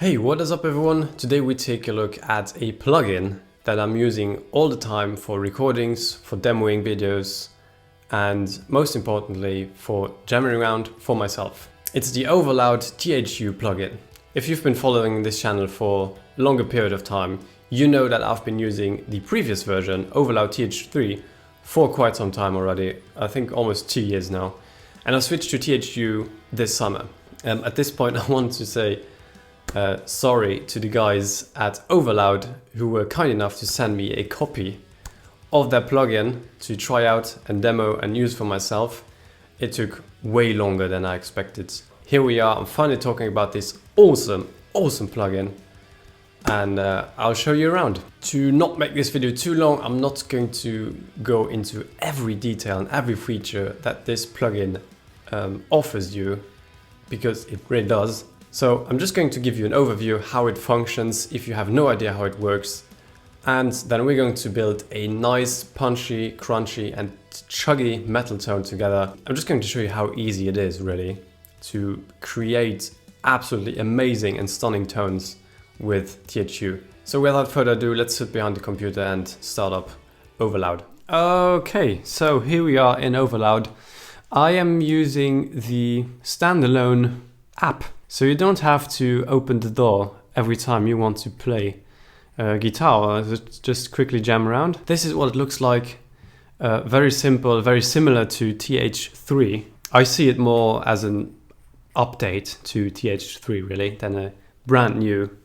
Hey, what is up everyone? Today we take a look at a plugin that I'm using all the time for recordings, for demoing videos, and most importantly for jamming around for myself. It's the Overloud TH-U plugin. If you've been following this channel for a longer period of time, you know that I've been using the previous version, Overloud TH-3, for quite some time already. I think almost 2 years now. And I switched to TH-U this summer. At this point I want to say sorry to the guys at Overloud who were kind enough to send me a copy of their plugin to try out and demo and use for myself. It took way longer than I expected. Here we are, I'm finally talking about this awesome plugin, and I'll show you around. To not make this video too long, I'm not going to go into every detail and every feature that this plugin offers you, because it really does. So I'm just going to give you an overview how it functions if you have no idea how it works. And then we're going to build a nice punchy, crunchy and chuggy metal tone together. I'm just going to show you how easy it is really to create absolutely amazing and stunning tones with TH-U. So without further ado, let's sit behind the computer and start up Overloud. Okay, so here we are in Overloud. I am using the standalone app. So you don't have to open the door every time you want to play guitar, just quickly jam around. This is what it looks like. Very simple, very similar to TH-3. I see it more as an update to TH-3 really than a brand new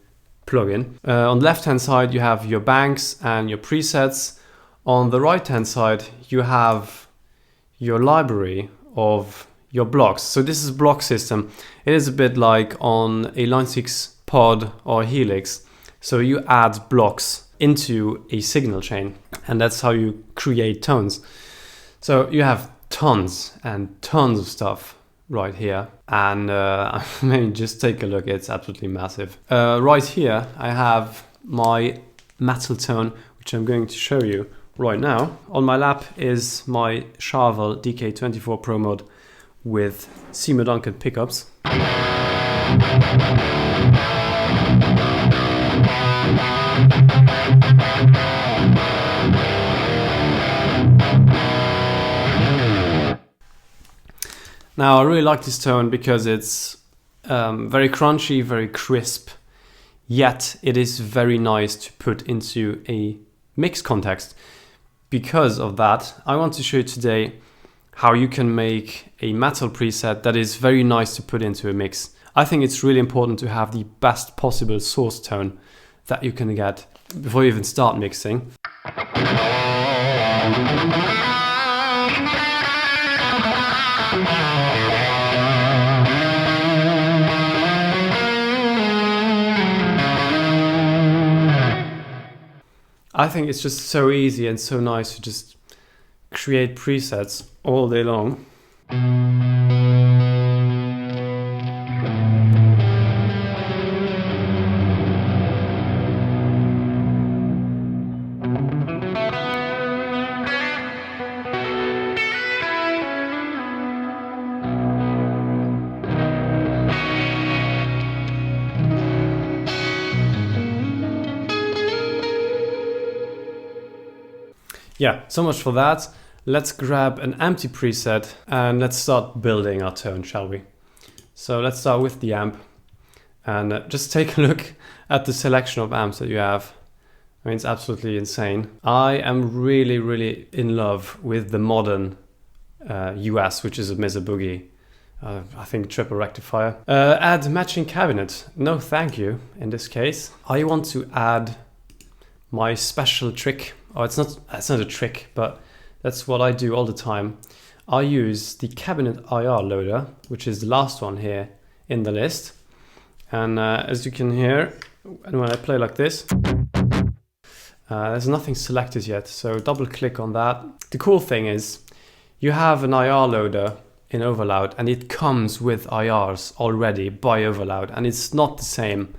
plugin. On the left hand side you have your banks and your presets. On the right hand side you have your library of your blocks. So this is a block system. It is a bit like on a Line 6 pod or Helix. So you add blocks into a signal chain, and that's how you create tones. So you have tons and tons of stuff right here, and I mean, just take a look, it's absolutely massive. Right here I have my metal tone, which I'm going to show you right now. On my lap is my Charvel DK24 Pro Mod with Seymour Duncan pickups. Now I really like this tone because it's very crunchy, very crisp, yet it is very nice to put into a mix context. Because of that, I want to show you today how you can make a metal preset that is very nice to put into a mix. I think it's really important to have the best possible source tone that you can get before you even start mixing. I think it's just so easy and so nice to just create presets all day long. Yeah, so much for that. Let's grab an empty preset and let's start building our tone, shall we? So let's start with the amp, and just take a look at the selection of amps that you have. I mean, it's absolutely insane. I am really in love with the modern US, which is a Mesa Boogie. I think triple rectifier. Add matching cabinet. No thank you in this case. I want to add my special trick. Oh, it's not a trick, but that's what I do all the time. I use the cabinet IR loader, which is the last one here in the list. And as you can hear, when I play like this, there's nothing selected yet. So double click on that. The cool thing is you have an IR loader in Overloud and it comes with IRs already by Overloud. And it's not the same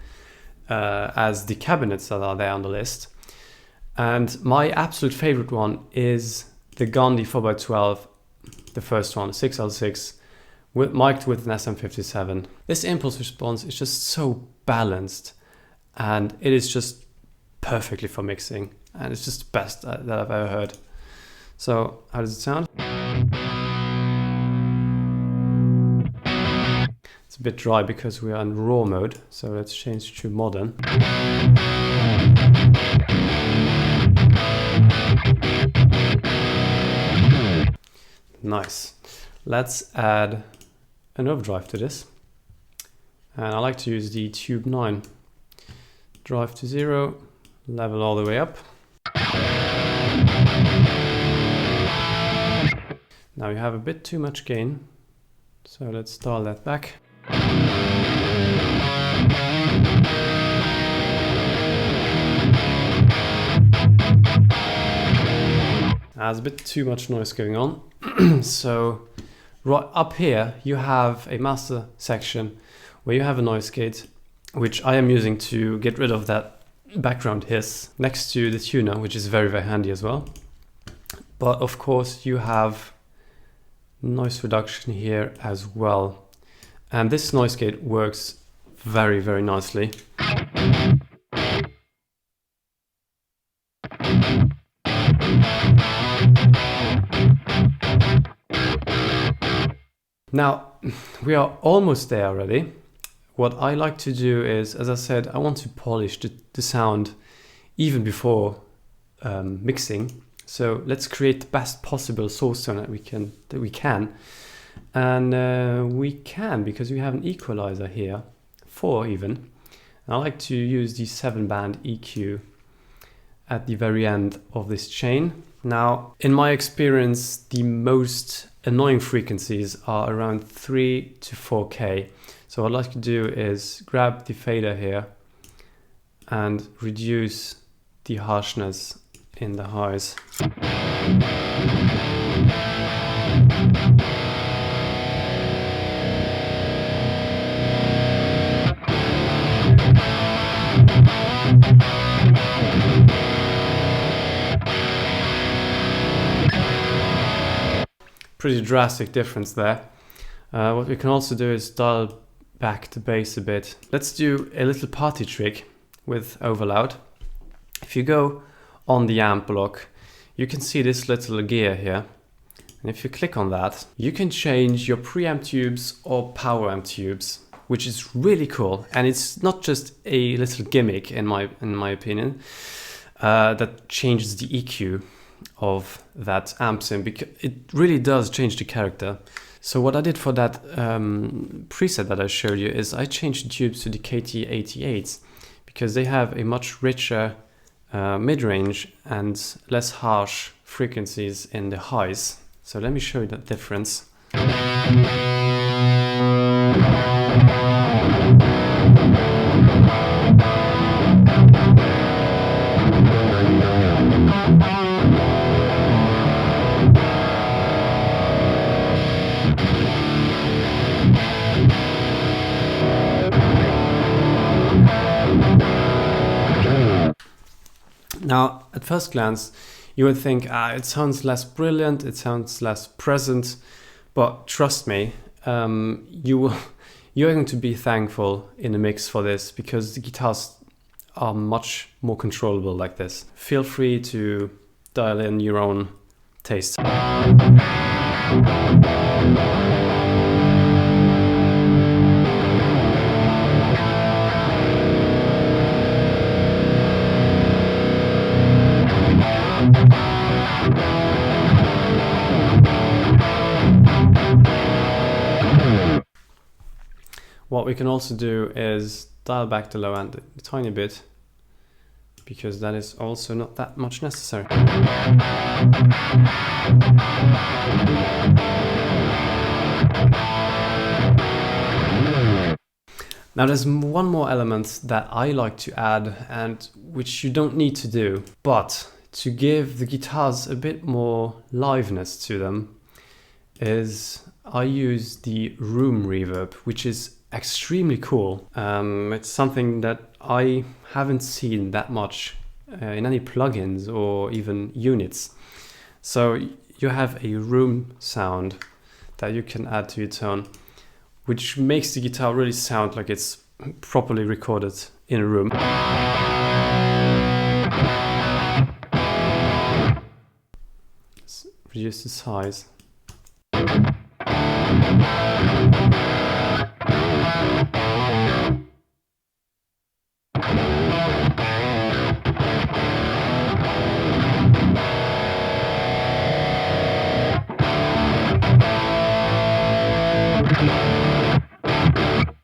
as the cabinets that are there on the list. And my absolute favorite one is the Gandhi 4x12, the first one, 6L6, mic'd with an SM57. This impulse response is just so balanced, and it is just perfectly for mixing, and it's just the best that I've ever heard. So how does it sound? It's a bit dry because we are in raw mode, so let's change to modern. Nice. Let's add an overdrive to this. And I like to use the Tube 9. Drive to 0, level all the way up. Now you have a bit too much gain, so let's dial that back. There's a bit too much noise going on. So right up here you have a master section where you have a noise gate, which I am using to get rid of that background hiss, next to the tuner, which is very, very handy as well. But of course you have noise reduction here as well. And this noise gate works very, very nicely. Now, we are almost there already. What I like to do is, as I said, I want to polish the sound even before mixing. So let's create the best possible source tone that we can. And we can, because we have an equalizer here, 4 even. And I like to use the 7-band EQ at the very end of this chain. Now, in my experience, the most annoying frequencies are around 3 to 4K. So what I like to do is grab the fader here and reduce the harshness in the highs. Pretty drastic difference there. What we can also do is dial back the bass a bit. Let's do a little party trick with Overloud. If you go on the amp block, you can see this little gear here. And if you click on that, you can change your preamp tubes or power amp tubes, which is really cool. And it's not just a little gimmick, in my opinion, that changes the EQ of that amp sim, because it really does change the character. So what I did for that preset that I showed you is I changed the tubes to the KT88s because they have a much richer mid-range and less harsh frequencies in the highs. So let me show you that difference. Now, at first glance, you would think, it sounds less brilliant, it sounds less present, but trust me, you're going to be thankful in a mix for this, because the guitars are much more controllable like this. Feel free to dial in your own taste. What we can also do is dial back the low end a tiny bit, because that is also not that much necessary. Now there's one more element that I like to add, and which you don't need to do, but to give the guitars a bit more liveness to them, is I use the room reverb, which is extremely cool. It's something that I haven't seen that much in any plugins or even units. So you have a room sound that you can add to your tone, which makes the guitar really sound like it's properly recorded in a room. Let's reduce the size.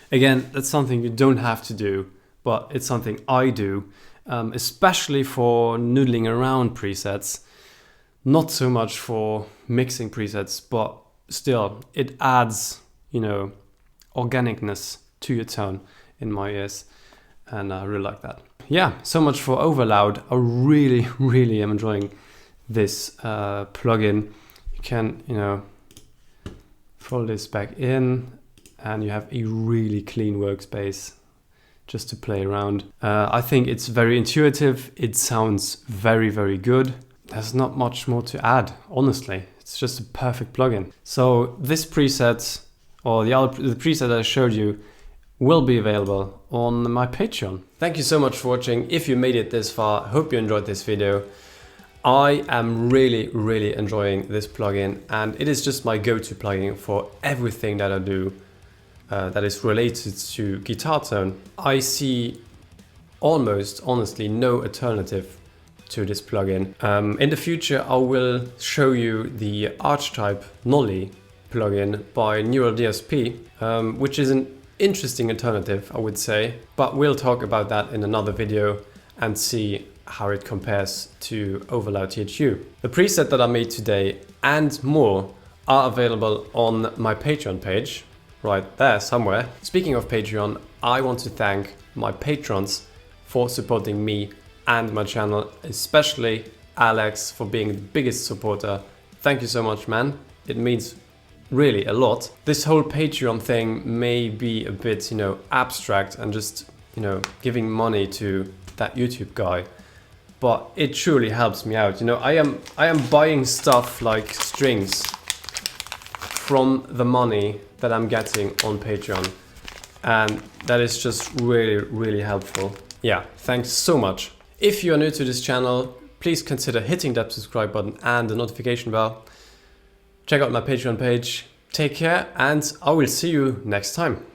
Again, that's something you don't have to do, but it's something I do, especially for noodling around presets. Not so much for mixing presets, but still, it adds, you know, organicness to your tone in my ears, and I really like that. Yeah, so much for Overloud. I really am enjoying this plugin. You can, you know, fold this back in, and you have a really clean workspace just to play around. I think it's very intuitive. It sounds very good. There's not much more to add, honestly. It's just a perfect plugin. So this preset, or the preset I showed you, will be available on my Patreon. Thank you so much for watching. If you made it this far, I hope you enjoyed this video. I am really enjoying this plugin, and it is just my go-to plugin for everything that I do that is related to guitar tone. I see almost, honestly, no alternative to this plugin. In the future, I will show you the Archetype Nolly plugin by Neural DSP, which is an interesting alternative, I would say, but we'll talk about that in another video and see how it compares to Overloud TH-U. The preset that I made today and more are available on my Patreon page, right there somewhere. Speaking of Patreon, I want to thank my patrons for supporting me and my channel, especially Alex for being the biggest supporter. Thank you so much, man. It means really a lot. This whole Patreon thing may be a bit, you know, abstract and just, you know, giving money to that YouTube guy, but it truly helps me out. You know, I am buying stuff like strings from the money that I'm getting on Patreon, and that is just really helpful. Yeah, thanks so much. If you are new to this channel, please consider hitting that subscribe button and the notification bell. Check out my Patreon page. Take care, and I will see you next time.